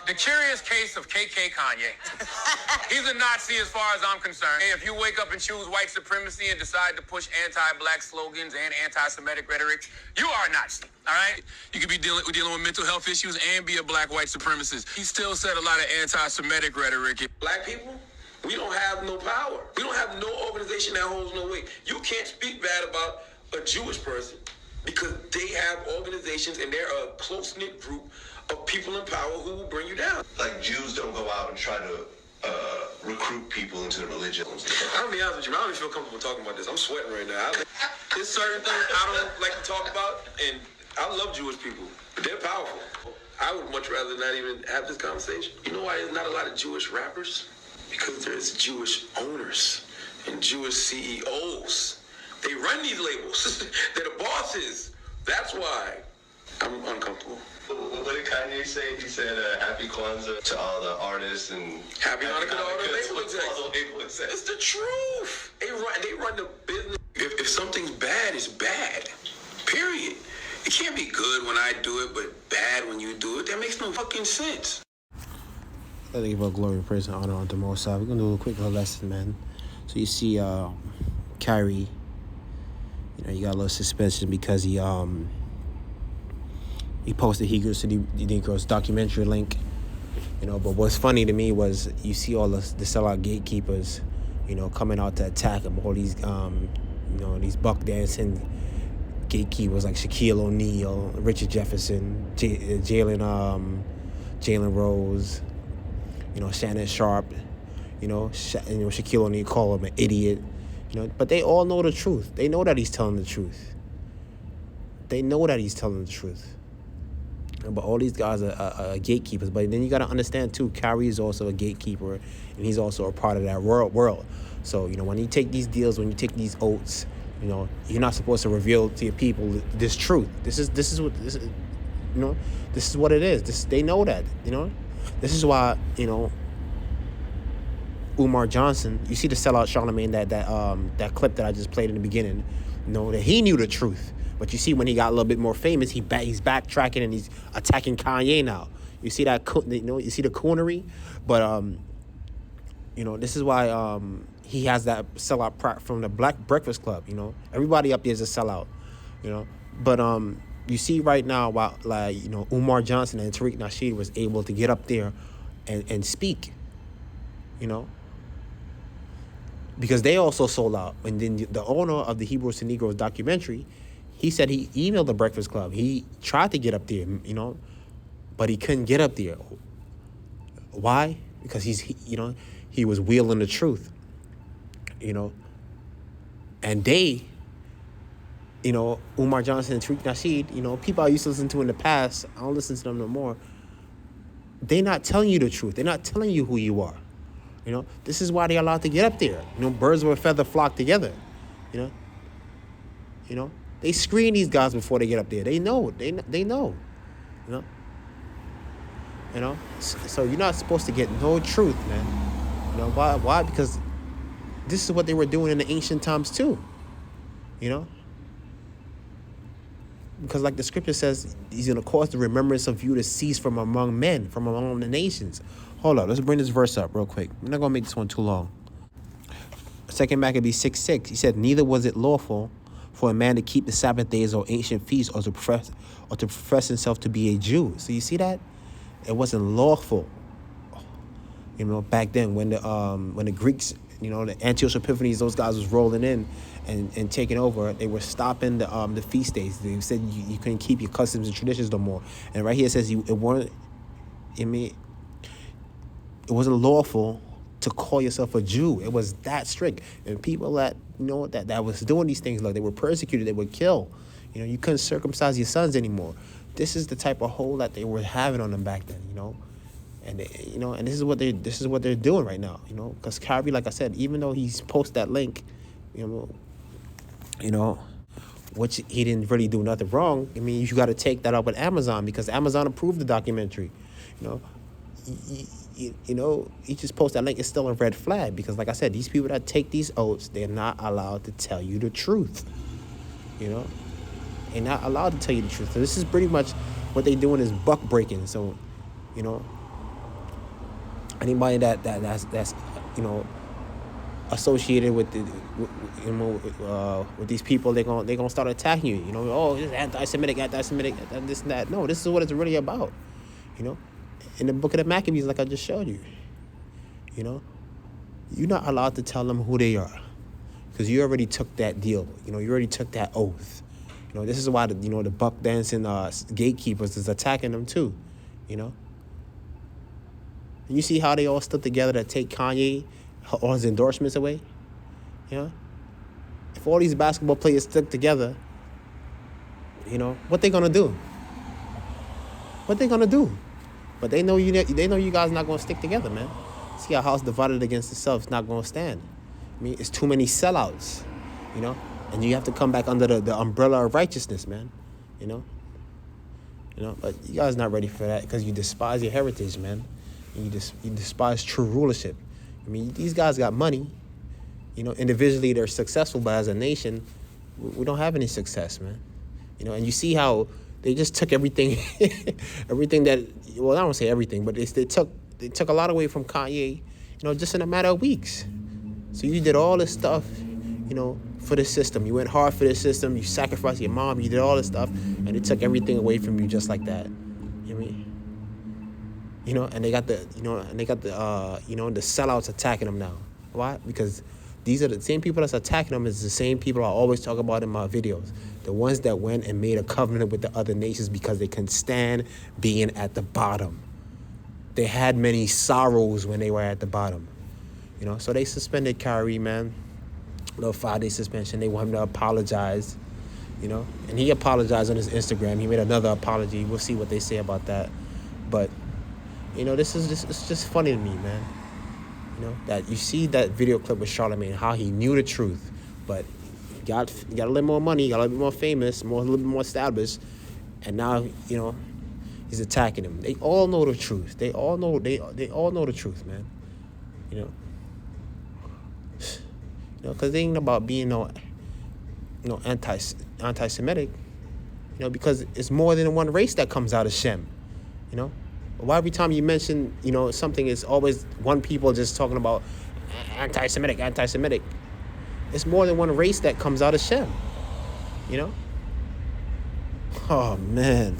The curious case of KK Kanye. He's a Nazi as far as I'm concerned. If you wake up and choose white supremacy and decide to push anti-black slogans and anti-Semitic rhetoric, you are a Nazi, all right? You could be dealing with mental health issues and be a black white supremacist. He still said a lot of anti-Semitic rhetoric. Black people, we don't have no power. We don't have no organization that holds no weight. You can't speak bad about a Jewish person because they have organizations and they're a close-knit group of people in power who will bring you down. Like, Jews don't go out and try to recruit people into the religion. I'm gonna be honest with you, I don't even feel comfortable talking about this. I'm sweating right now. There's certain things I don't like to talk about, and I love Jewish people, but they're powerful. I would much rather not even have this conversation. You know why there's not a lot of Jewish rappers? Because there's Jewish owners and Jewish CEOs. They run these labels. They're the bosses. That's why I'm uncomfortable. What did Kanye say? He said, happy Kwanzaa to all the artists and happy Hanukkah to all the label execs. It's the truth. They run the business. If something's bad, it's bad. Period. It can't be good when I do it, but bad when you do it. That makes no fucking sense. Let me give all glory, praise, and honor unto the Most High. We're going to do a quick little lesson, man. So you see Kyrie, you got a little suspension because he posted He Goes to the Negroes documentary link, but what's funny to me was you see all the sellout gatekeepers, coming out to attack him. All these, these buck dancing gatekeepers like Shaquille O'Neal, Richard Jefferson, Jalen Rose, Shannon Sharp, Shaquille O'Neal call him an idiot, but they all know the truth. They know that he's telling the truth. But all these guys are gatekeepers. But then you got to understand, too, Kyrie is also a gatekeeper, and he's also a part of that world. So, when you take these deals, when you take these oaths, you're not supposed to reveal to your people this truth. This is what it is. They know that, This is why, Umar Johnson, you see the Sellout Charlemagne, that clip that I just played in the beginning, that he knew the truth. But you see, when he got a little bit more famous, he's backtracking and he's attacking Kanye now. You see that, you see the coonery? But, this is why he has that sellout from the Black Breakfast Club, Everybody up there is a sellout, But you see right now, while Umar Johnson and Tariq Nasheed was able to get up there and speak, because they also sold out. And then the owner of the Hebrews to Negroes documentary, he said he emailed the Breakfast Club. He tried to get up there, but he couldn't get up there. Why? Because he was wielding the truth, And they, Umar Johnson and Tariq Nasheed, people I used to listen to in the past, I don't listen to them no more. They're not telling you the truth. They're not telling you who you are. This is why they're allowed to get up there. Birds of a feather flock together. They screen these guys before they get up there. They know. They know. So you're not supposed to get no truth, man. Why? Because this is what they were doing in the ancient times too. Because like the scripture says, he's going to cause the remembrance of you to cease from among men, from among the nations. Hold up, let's bring this verse up real quick. I'm not going to make this one too long. 2 Maccabees 6:6, he said, neither was it lawful for a man to keep the Sabbath days or ancient feasts or to profess himself to be a Jew. So you see that? It wasn't lawful. Back then when the Greeks, the Antiochus Epiphanes, those guys was rolling in and taking over, they were stopping the feast days. They said you couldn't keep your customs and traditions no more. And right here it says it wasn't lawful to call yourself a Jew. It was that strict. And people that that was doing these things, like they were persecuted, they would kill. You couldn't circumcise your sons anymore. This is the type of hold that they were having on them back then, And and this is what they're doing right now, because Kyrie, like I said, even though he's posted that link, which he didn't really do nothing wrong. I mean, you got to take that up with Amazon because Amazon approved the documentary. He just posted that link. It's still a red flag because, like I said, these people that take these oaths, they're not allowed to tell you the truth. They're not allowed to tell you the truth. So this is pretty much what they're doing is buck breaking. So You know, anybody that's associated with with these people, they're gonna start attacking you. You know, oh, this is anti-Semitic, this and that. No, this is what it's really about. You know, in the book of the Maccabees, like I just showed you. You know, you're not allowed to tell them who they are, because you already took that deal. You know, you already took that oath. You know, this is why the buck dancing gatekeepers is attacking them too. You know, and you see how they all stood together to take Kanye all his endorsements away. You know, if all these basketball players stick together, you know what they gonna do? What they gonna do? But they know you guys not gonna stick together, man. See, a house divided against itself is not gonna stand. I mean, it's too many sellouts, you know, and you have to come back under the umbrella of righteousness, man. You know, but you guys not ready for that because you despise your heritage, man. And you despise true rulership. I mean, these guys got money. You know, individually they're successful, but as a nation, we don't have any success, man. You know, and you see how they just took everything, everything that, well, I don't say everything, but they took a lot away from Kanye, you know, just in a matter of weeks. So you did all this stuff, you know, for the system. You went hard for the system. You sacrificed your mom. You did all this stuff, and they took everything away from you just like that. You know what I mean? You know, and they got the sellouts attacking them now. Why? Because these are the same people that's attacking them is the same people I always talk about in my videos. The ones that went and made a covenant with the other nations because they couldn't stand being at the bottom. They had many sorrows when they were at the bottom. You know, so they suspended Kyrie, man. A little 5-day suspension. They want him to apologize. You know, and he apologized on his Instagram. He made another apology. We'll see what they say about that. But you know, it's just funny to me, man. You know, that you see that video clip with Charlamagne, how he knew the truth, but got a little more money, got a little bit more famous, a little bit more established, and now, you know, he's attacking him. They all know the truth. They all know the truth, man. You know, because they ain't about being anti-Semitic. You know, because it's more than one race that comes out of Shem. You know. Why every time you mention, you know, something, is always one people just talking about anti-Semitic. It's more than one race that comes out of Shem, you know? Oh, man.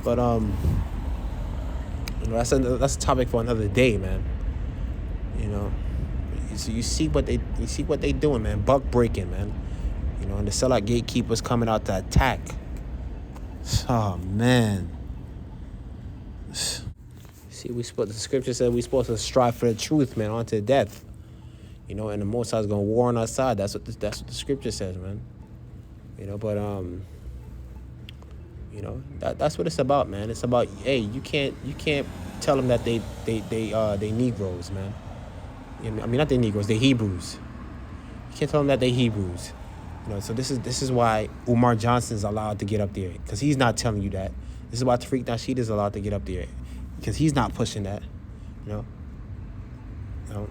But, you know, that's a topic for another day, man. You know, so you see what they doing, man. Buck breaking, man. You know, and the sellout gatekeepers coming out to attack. Oh, man. See, the scripture said we're supposed to strive for the truth, man, unto death. You know, and the Most High is going to war on our side. That's what the scripture says, man. You know, but, you know, that's what it's about, man. It's about, hey, you can't tell them that they Negroes, man. I mean, not they Negroes, they Hebrews. You can't tell them that they Hebrews. You know, so this is why Umar Johnson's allowed to get up there, because he's not telling you that. This is why Tariq Nasheed is allowed to get up there, because he's not pushing that. You know,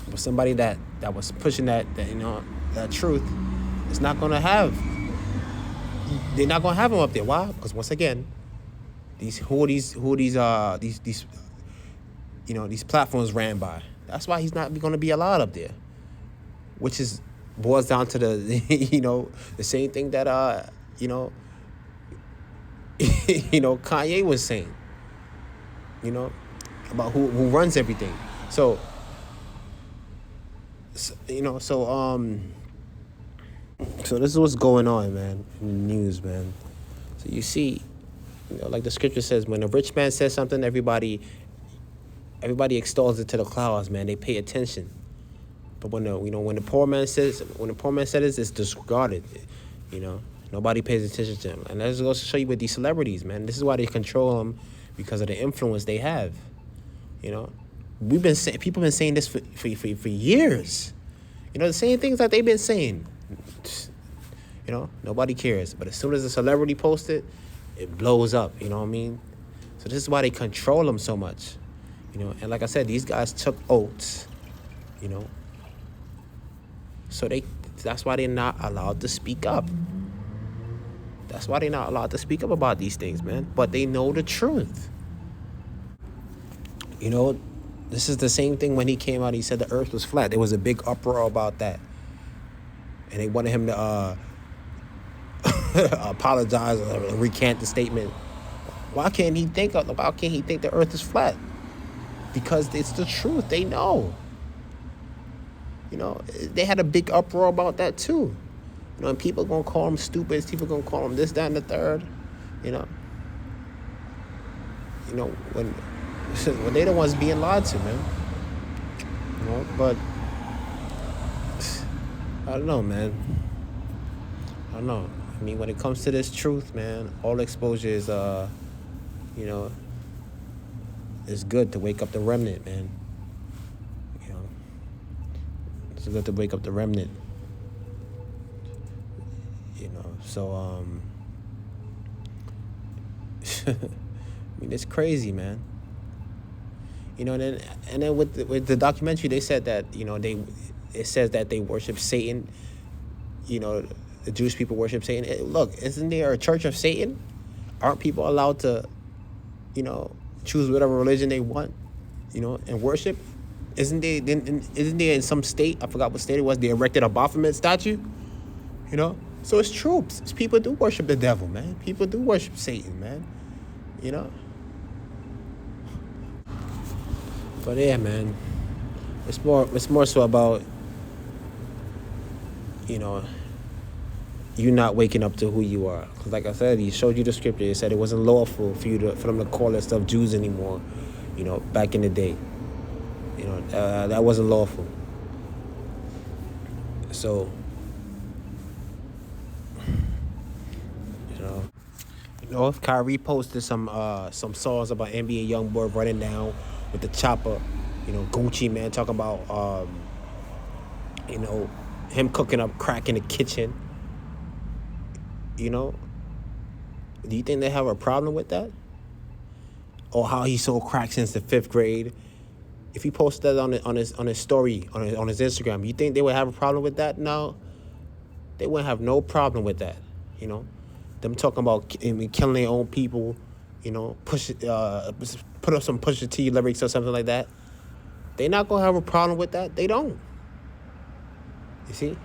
but somebody that was pushing that truth is not gonna have. They're not gonna have him up there. Why? Because once again, these platforms ran by. That's why he's not gonna be allowed up there, which is. Boils down to the, the same thing that, Kanye was saying, about who runs everything. So this is what's going on, man, in the news, man. So you see, like the scripture says, when a rich man says something, everybody extols it to the clouds, man. They pay attention. But when the poor man says it's disregarded. Nobody pays attention to him. And that just goes to show you with these celebrities, man. This is why they control them, because of the influence they have. People been saying this for years. The same things that they've been saying. Nobody cares. But as soon as a celebrity posts it, it blows up. You know what I mean? So this is why they control them so much. And like I said, these guys took oaths. So that's why they're not allowed to speak up. That's why they're not allowed to speak up about these things, man. But they know the truth. You know, this is the same thing when he came out. He said the earth was flat. There was a big uproar about that. And they wanted him to apologize or recant the statement. Why can't he think the earth is flat? Because it's the truth. They know. You know, they had a big uproar about that too. You know, and people gonna call them stupid. People gonna call them this, that, and the third. You know. You know, when they the ones being lied to, man. You know, but I don't know, man. I don't know. I mean, when it comes to this truth, man, all exposure is, you know, it's good to wake up the remnant, man. You know, it's good to wake up the remnant. You know, so, I mean, it's crazy, man. You know, and then with the documentary, they said that, you know, it says that they worship Satan. You know, the Jewish people worship Satan. Look, isn't there a church of Satan? Aren't people allowed to, you know, choose whatever religion they want, you know, and worship? Isn't there in some state, I forgot what state it was, they erected a Baphomet statue? You know? So it's true. People do worship the devil, man. People do worship Satan, man. You know? But yeah, man. It's more so about, you know, you not waking up to who you are. Because like I said, he showed you the scripture. It said it wasn't lawful for them to call that stuff Jews anymore, you know, back in the day. You know, that wasn't lawful. So, you know, if Kyrie posted some songs about NBA YoungBoy running down with the chopper, you know, Gucci, man, talking about, you know, him cooking up crack in the kitchen. You know, do you think they have a problem with that? Or how he sold crack since the 5th grade? If he posted that on his story on his Instagram, you think they would have a problem with that? No, they wouldn't have no problem with that. You know, them talking about killing their own people. You know, put up some Pusha T lyrics or something like that. They not gonna have a problem with that. They don't. You see,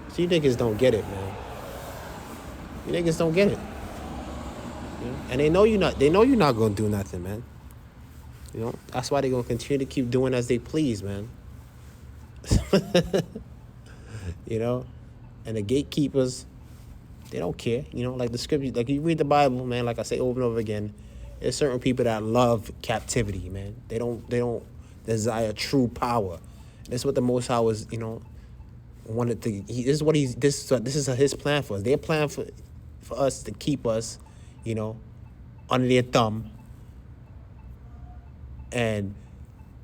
so you niggas don't get it, man. You niggas don't get it. You know? And they know you're not gonna do nothing, man. You know, that's why they're gonna continue to keep doing as they please, man. You know? And the gatekeepers, they don't care. You know, like the scripture, like you read the Bible, man, like I say over and over again, there's certain people that love captivity, man. They don't desire true power. That's what the Most High was, you know, wanted to. This is his plan for us. Their plan for us to keep us, you know, under their thumb, and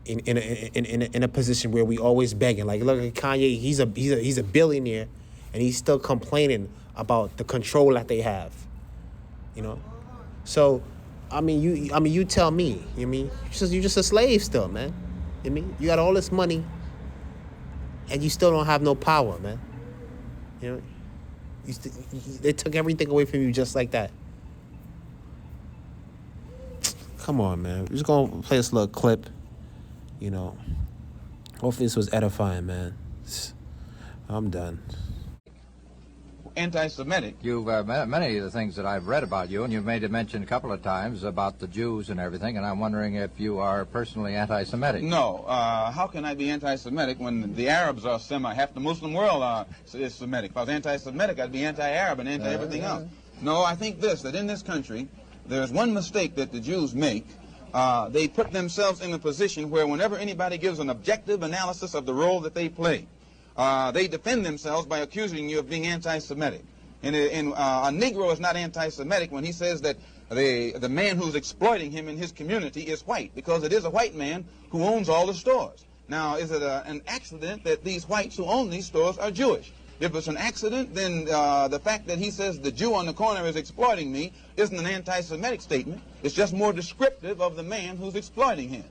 in a position where we always begging. Like, look at Kanye. He's a billionaire, and he's still complaining about the control that they have. You know, so you tell me. You mean you're just a slave still, man. You mean you got all this money, and you still don't have no power, man. You know. They took everything away from you just like that. Come on, man. We're just going to play this little clip. You know. Hopefully this was edifying, man. I'm done. Anti-Semitic. You've many of the things that I've read about you, and you've made a mention a couple of times about the Jews and everything, and I'm wondering if you are personally anti-Semitic. No. How can I be anti-Semitic when the Arabs are half the Muslim world is Semitic? If I was anti-Semitic, I'd be anti-Arab and anti-everything else. No, I think that in this country, there's one mistake that the Jews make. They put themselves in a position where whenever anybody gives an objective analysis of the role that they play, they defend themselves by accusing you of being anti-Semitic. And a Negro is not anti-Semitic when he says that the man who's exploiting him in his community is white, because it is a white man who owns all the stores. Now, is it an accident that these whites who own these stores are Jewish? If it's an accident, then the fact that he says the Jew on the corner is exploiting me isn't an anti-Semitic statement. It's just more descriptive of the man who's exploiting him.